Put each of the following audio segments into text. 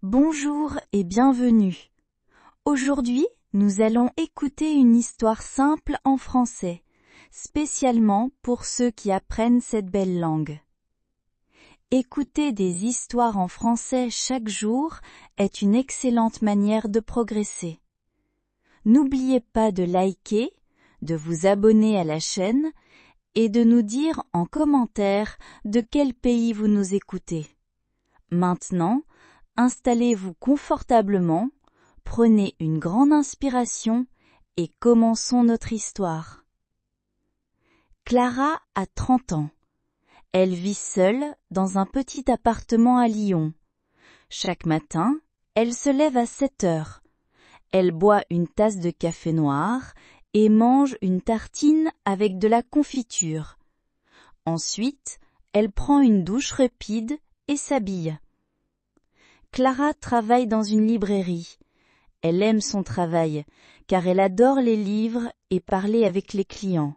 Bonjour et bienvenue. Aujourd'hui, nous allons écouter une histoire simple en français, spécialement pour ceux qui apprennent cette belle langue. Écouter des histoires en français chaque jour est une excellente manière de progresser. N'oubliez pas de liker, de vous abonner à la chaîne et de nous dire en commentaire de quel pays vous nous écoutez. Maintenant, installez-vous confortablement, prenez une grande inspiration et commençons notre histoire. Clara a 30 ans. Elle vit seule dans un petit appartement à Lyon. Chaque matin, elle se lève à 7 heures. Elle boit une tasse de café noir et mange une tartine avec de la confiture. Ensuite, elle prend une douche rapide et s'habille. Clara travaille dans une librairie. Elle aime son travail, car elle adore les livres et parler avec les clients.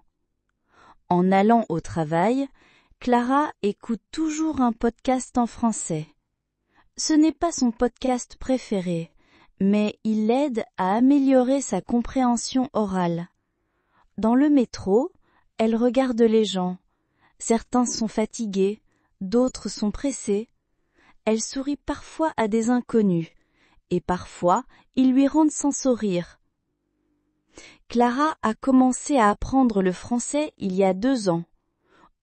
En allant au travail, Clara écoute toujours un podcast en français. Ce n'est pas son podcast préféré, mais il l'aide à améliorer sa compréhension orale. Dans le métro, elle regarde les gens. Certains sont fatigués, d'autres sont pressés. Elle sourit parfois à des inconnus, et parfois ils lui rendent son sourire. Clara a commencé à apprendre le français il y a 2 ans.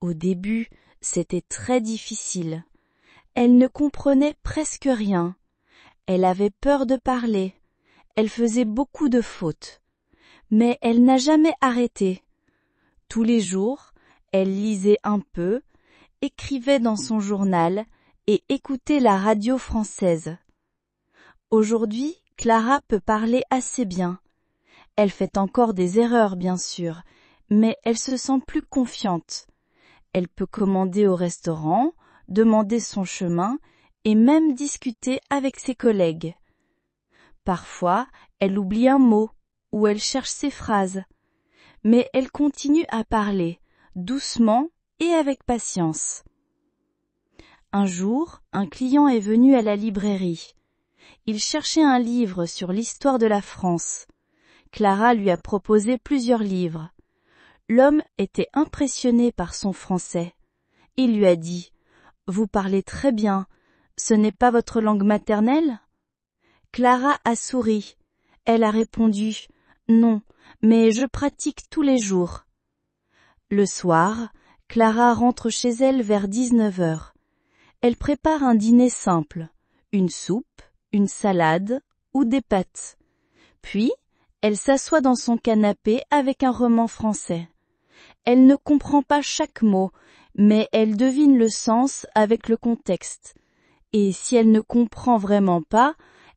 Au début, c'était très difficile. Elle ne comprenait presque rien. Elle avait peur de parler. Elle faisait beaucoup de fautes. Mais elle n'a jamais arrêté. Tous les jours, elle lisait un peu, écrivait dans son journal et écoutait la radio française. Aujourd'hui, Clara peut parler assez bien. Elle fait encore des erreurs, bien sûr, mais elle se sent plus confiante. Elle peut commander au restaurant, demander son chemin et même discuter avec ses collègues. Parfois, elle oublie un mot ou elle cherche ses phrases. Mais elle continue à parler, doucement et avec patience. Un jour, un client est venu à la librairie. Il cherchait un livre sur l'histoire de la France. Clara lui a proposé plusieurs livres. L'homme était impressionné par son français. Il lui a dit « Vous parlez très bien. Ce n'est pas votre langue maternelle ?» Clara a souri. Elle a répondu « Non, mais je pratique tous les jours. » Le soir, Clara rentre chez elle vers 19 heures. Elle prépare un dîner simple, une soupe, une salade ou des pâtes. Puis, elle s'assoit dans son canapé avec un roman français. Elle ne comprend pas chaque mot, mais elle devine le sens avec le contexte. Et si elle ne comprend vraiment pas,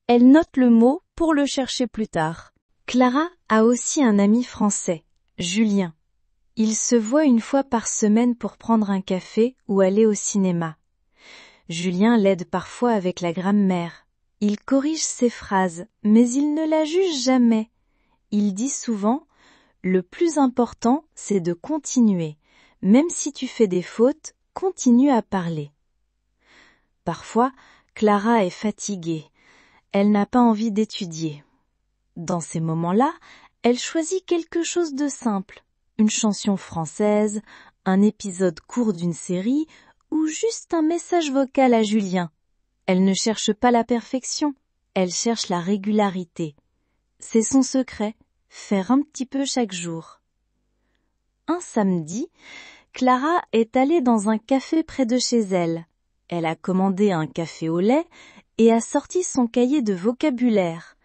elle note le mot pour le chercher plus tard. Clara a aussi un ami français, Julien. Ils se voient une fois par semaine pour prendre un café ou aller au cinéma. Julien l'aide parfois avec la grammaire. Il corrige ses phrases, mais il ne la juge jamais. Il dit souvent « Le plus important, c'est de continuer. Même si tu fais des fautes, continue à parler. » Parfois, Clara est fatiguée. Elle n'a pas envie d'étudier. Dans ces moments-là, elle choisit quelque chose de simple. Une chanson française, un épisode court d'une série ou juste un message vocal à Julien. Elle ne cherche pas la perfection, elle cherche la régularité. C'est son secret, faire un petit peu chaque jour. Un samedi, Clara est allée dans un café près de chez elle. Elle a commandé un café au lait et a sorti son cahier de vocabulaire.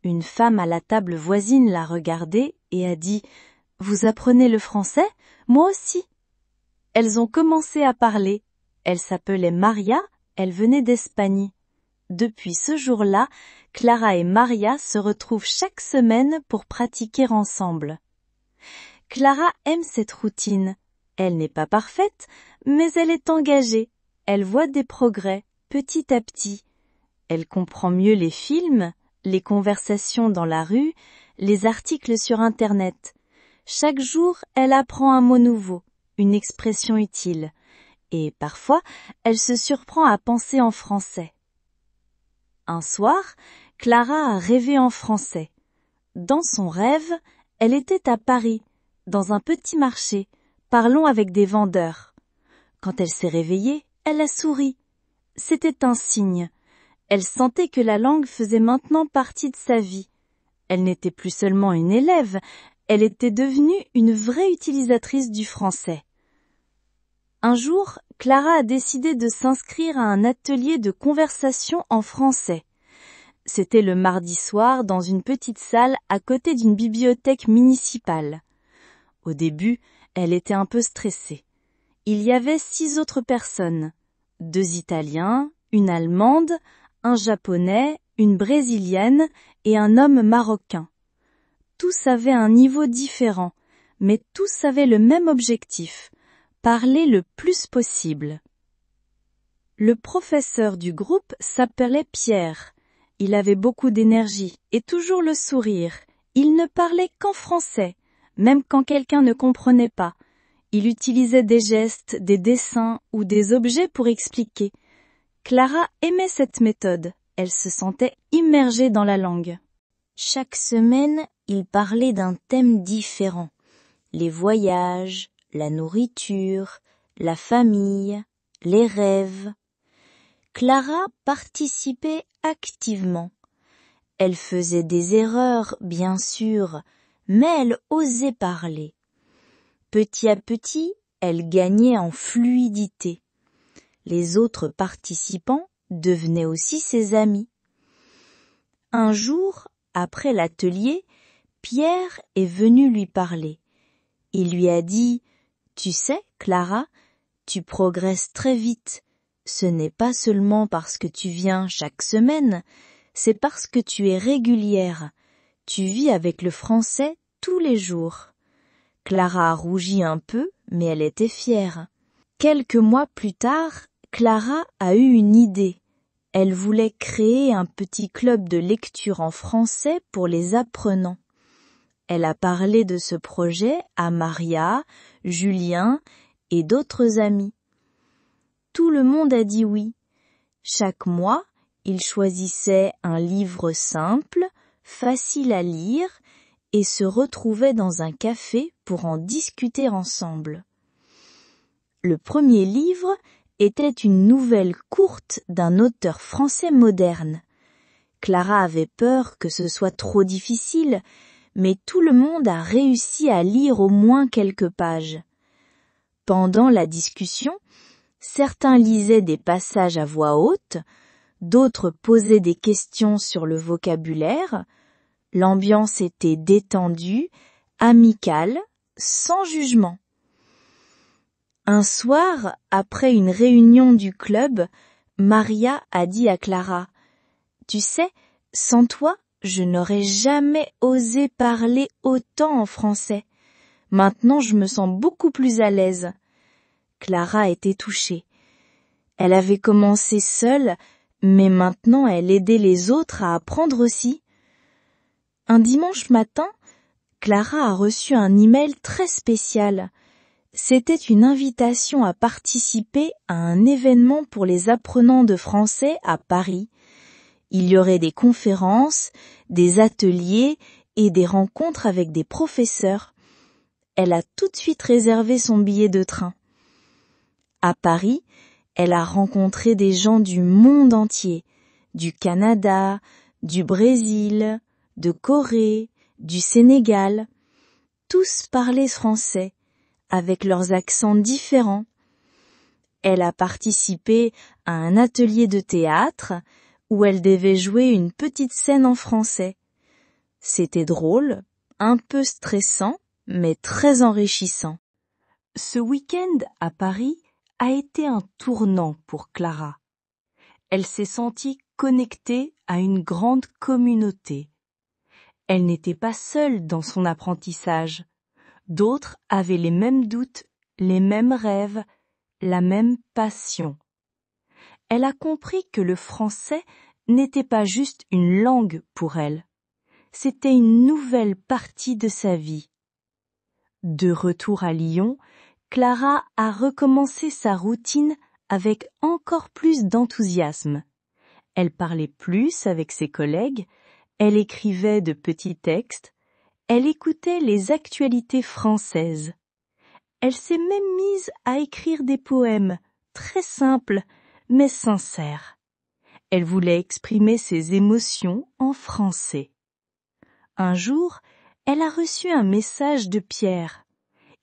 Une femme à la table voisine l'a regardée et a dit « Vous apprenez le français ? Moi aussi !» Elles ont commencé à parler. Elle s'appelait Maria, elle venait d'Espagne. Depuis ce jour-là, Clara et Maria se retrouvent chaque semaine pour pratiquer ensemble. Clara aime cette routine. Elle n'est pas parfaite, mais elle est engagée. Elle voit des progrès, petit à petit. Elle comprend mieux les films, les conversations dans la rue, les articles sur Internet. Chaque jour, elle apprend un mot nouveau, une expression utile. Et parfois, elle se surprend à penser en français. Un soir, Clara a rêvé en français. Dans son rêve, elle était à Paris, dans un petit marché, parlant avec des vendeurs. Quand elle s'est réveillée, elle a souri. C'était un signe. Elle sentait que la langue faisait maintenant partie de sa vie. Elle n'était plus seulement une élève, elle était devenue une vraie utilisatrice du français. Un jour, Clara a décidé de s'inscrire à un atelier de conversation en français. C'était le mardi soir dans une petite salle à côté d'une bibliothèque municipale. Au début, elle était un peu stressée. Il y avait 6 autres personnes. 2 Italiens, une Allemande, un Japonais, une Brésilienne et un homme marocain. Tous avaient un niveau différent, mais tous avaient le même objectif, parler le plus possible. Le professeur du groupe s'appelait Pierre. Il avait beaucoup d'énergie et toujours le sourire. Il ne parlait qu'en français, même quand quelqu'un ne comprenait pas. Il utilisait des gestes, des dessins ou des objets pour expliquer. Clara aimait cette méthode. Elle se sentait immergée dans la langue. Chaque semaine, il parlait d'un thème différent. Les voyages, la nourriture, la famille, les rêves. Clara participait activement. Elle faisait des erreurs, bien sûr, mais elle osait parler. Petit à petit, elle gagnait en fluidité. Les autres participants devenaient aussi ses amis. Un jour, après l'atelier, Pierre est venu lui parler. Il lui a dit « Tu sais, Clara, tu progresses très vite. Ce n'est pas seulement parce que tu viens chaque semaine, c'est parce que tu es régulière. Tu vis avec le français tous les jours. » Clara a rougi un peu, mais elle était fière. Quelques mois plus tard, Clara a eu une idée. Elle voulait créer un petit club de lecture en français pour les apprenants. Elle a parlé de ce projet à Maria, Julien et d'autres amis. Tout le monde a dit oui. Chaque mois, ils choisissaient un livre simple, facile à lire, et se retrouvaient dans un café pour en discuter ensemble. Le premier livre était une nouvelle courte d'un auteur français moderne. Clara avait peur que ce soit trop difficile, mais tout le monde a réussi à lire au moins quelques pages. Pendant la discussion, certains lisaient des passages à voix haute, d'autres posaient des questions sur le vocabulaire. L'ambiance était détendue, amicale, sans jugement. Un soir, après une réunion du club, Maria a dit à Clara « Tu sais, sans toi, je n'aurais jamais osé parler autant en français. Maintenant, je me sens beaucoup plus à l'aise. » Clara était touchée. Elle avait commencé seule, mais maintenant elle aidait les autres à apprendre aussi. Un dimanche matin, Clara a reçu un email très spécial. C'était une invitation à participer à un événement pour les apprenants de français à Paris. Il y aurait des conférences, des ateliers et des rencontres avec des professeurs. Elle a tout de suite réservé son billet de train. À Paris, elle a rencontré des gens du monde entier, du Canada, du Brésil, de Corée, du Sénégal. Tous parlaient français, avec leurs accents différents. Elle a participé à un atelier de théâtre où elle devait jouer une petite scène en français. C'était drôle, un peu stressant, mais très enrichissant. Ce week-end à Paris a été un tournant pour Clara. Elle s'est sentie connectée à une grande communauté. Elle n'était pas seule dans son apprentissage. D'autres avaient les mêmes doutes, les mêmes rêves, la même passion. Elle a compris que le français n'était pas juste une langue pour elle. C'était une nouvelle partie de sa vie. De retour à Lyon, Clara a recommencé sa routine avec encore plus d'enthousiasme. Elle parlait plus avec ses collègues, elle écrivait de petits textes, elle écoutait les actualités françaises. Elle s'est même mise à écrire des poèmes, très simples, mais sincères. Elle voulait exprimer ses émotions en français. Un jour, elle a reçu un message de Pierre.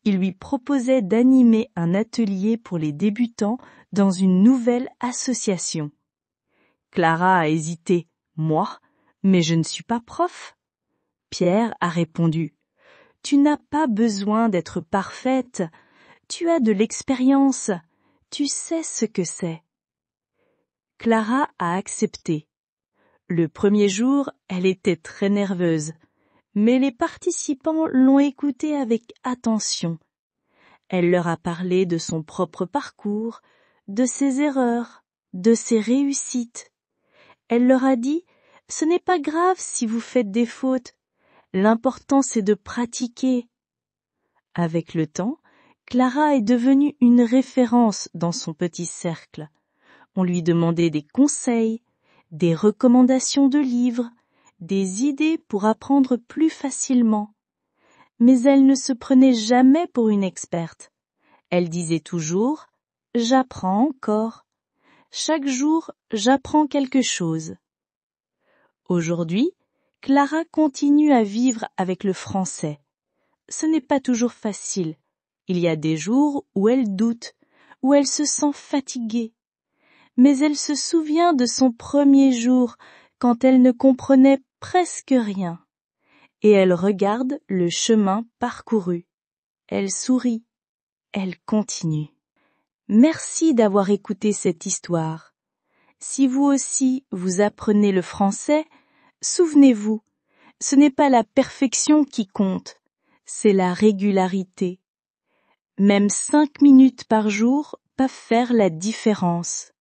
Il lui proposait d'animer un atelier pour les débutants dans une nouvelle association. Clara a hésité. Moi? Mais je ne suis pas prof. Pierre a répondu. Tu n'as pas besoin d'être parfaite. Tu as de l'expérience. Tu sais ce que c'est. Clara a accepté. Le premier jour, elle était très nerveuse, mais les participants l'ont écoutée avec attention. Elle leur a parlé de son propre parcours, de ses erreurs, de ses réussites. Elle leur a dit « Ce n'est pas grave si vous faites des fautes, l'important c'est de pratiquer. » Avec le temps, Clara est devenue une référence dans son petit cercle. On lui demandait des conseils, des recommandations de livres, des idées pour apprendre plus facilement. Mais elle ne se prenait jamais pour une experte. Elle disait toujours « J'apprends encore. Chaque jour, j'apprends quelque chose. » Aujourd'hui, Clara continue à vivre avec le français. Ce n'est pas toujours facile. Il y a des jours où elle doute, où elle se sent fatiguée. Mais elle se souvient de son premier jour, quand elle ne comprenait presque rien. Et elle regarde le chemin parcouru. Elle sourit. Elle continue. Merci d'avoir écouté cette histoire. Si vous aussi vous apprenez le français, souvenez-vous, ce n'est pas la perfection qui compte, c'est la régularité. Même 5 minutes par jour peuvent faire la différence.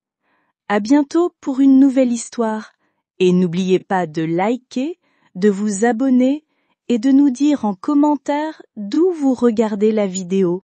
À bientôt pour une nouvelle histoire. Et n'oubliez pas de liker, de vous abonner et de nous dire en commentaire d'où vous regardez la vidéo.